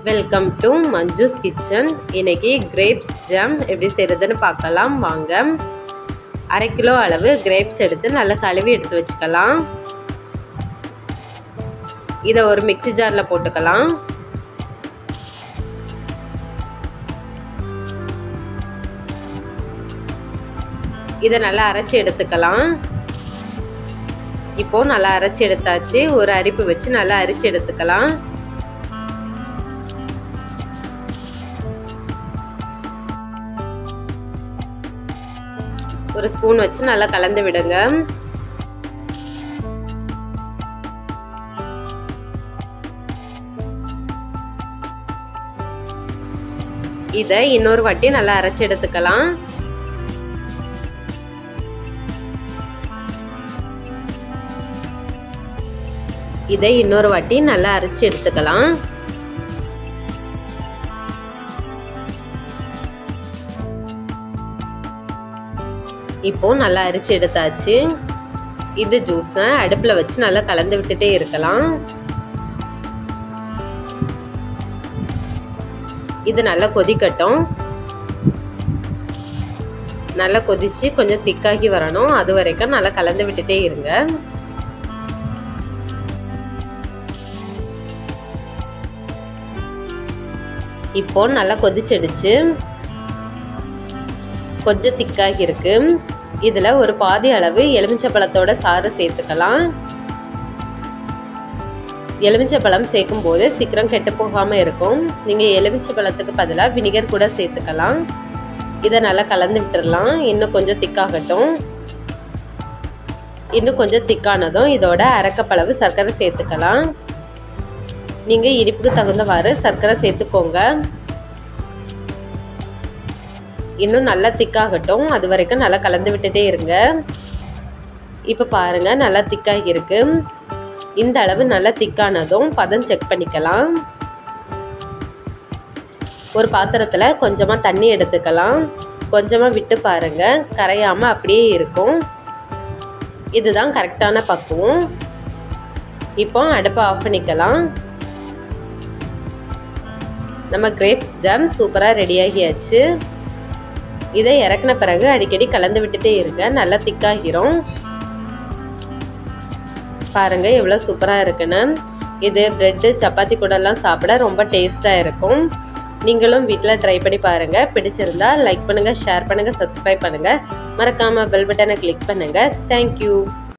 Welcome to Manju's kitchen. இன்னைக்கு grapes jam எப்படி செய்கிறதுன்னு பார்க்கலாம் வாங்க. 1/2 கிலோ அளவு கிரேப்ஸ் எடுத்து நல்லா கழுவி எடுத்து வச்சுக்கலாம். இதை ஒரு மிக்ஸி ஜாரில் போட்டுக்கலாம். இதை நல்லா அரைச்சி எடுத்துக்கலாம். இப்போ நல்லா அரைச்சி எடுத்தாச்சு. ஒரு அரிப்பு வச்சு நல்லா அரைச்சி எடுத்துக்கலாம். ஒரு ஸ்பூன் வச்சு நல்லா கலந்து விடுங்க. இதை இன்னொரு வாட்டி நல்லா அரைச்சி எடுத்துக்கலாம். இதை இன்னொரு வாட்டி நல்லா அரைச்சி எடுத்துக்கலாம். இப்போ நல்லா அரைச்சி எடுத்தாச்சு. இந்த ஜூஸை அடுப்பில் வச்சு நல்லா கலந்து விட்டுட்டே இருக்கலாம். இது நல்லா கொதிக்கட்டும். நல்லா கொதிச்சு கொஞ்சம் திக்காகி வரணும். அது வரைக்கும் நல்லா கலந்து விட்டுட்டே இருங்க. இப்போ நல்லா கொதிச்சிடுச்சு. கொஞ்சம் திக்காகி இருக்கு. இதில் ஒரு பாதி அளவு எலுமிச்சப்பழத்தோட சாறு சேர்த்துக்கலாம். எலுமிச்சப்பழம் சேர்க்கும் போது சீக்கிரம் கெட்டு போகாமல் இருக்கும். நீங்கள் எலுமிச்சப்பழத்துக்கு பதிலாக வினிகர் கூட சேர்த்துக்கலாம். இதை நல்லா கலந்து விட்டுடலாம். இன்னும் கொஞ்சம் திக்காகட்டும். இன்னும் கொஞ்சம் திக்கானதும் இதோட 1/2 கப் அளவு சர்க்கரை சேர்த்துக்கலாம். நீங்கள் இனிப்புக்கு தகுந்தவாறு சர்க்கரை சேர்த்துக்கோங்க. இன்னும் நல்லா திக்காகட்டும். அது வரைக்கும் நல்லா கலந்து விட்டுட்டே இருங்க. இப்போ பாருங்கள் நல்லா திக்காகி இருக்கு. இந்த அளவு நல்லா திக்கானதும் பதம் செக் பண்ணிக்கலாம். ஒரு பாத்திரத்தில் கொஞ்சமாக தண்ணி எடுத்துக்கலாம். கொஞ்சமாக விட்டு பாருங்கள், கரையாமல் அப்படியே இருக்கும். இதுதான் கரெக்டான பக்குவம். இப்போ அடுப்பை ஆஃப் பண்ணிக்கலாம். நம்ம கிரேப்ஸ் ஜாம் சூப்பராக ரெடியாகியாச்சு. இதை இறக்குன பிறகு அடிக்கடி கலந்து விட்டுட்டே இருங்க. நல்லா திக்காகிரும். பாருங்க எவ்வளோ சூப்பராக இருக்குன்னு. இது பிரெட்டு சப்பாத்தி கூடலாம் சாப்பிட ரொம்ப டேஸ்ட்டாக இருக்கும். நீங்களும் வீட்டில் ட்ரை பண்ணி பாருங்கள். பிடிச்சிருந்தா லைக் பண்ணுங்கள், ஷேர் பண்ணுங்கள், சப்ஸ்கிரைப் பண்ணுங்கள். மறக்காமல் பெல் பட்டனை கிளிக் பண்ணுங்கள். தேங்க்யூ.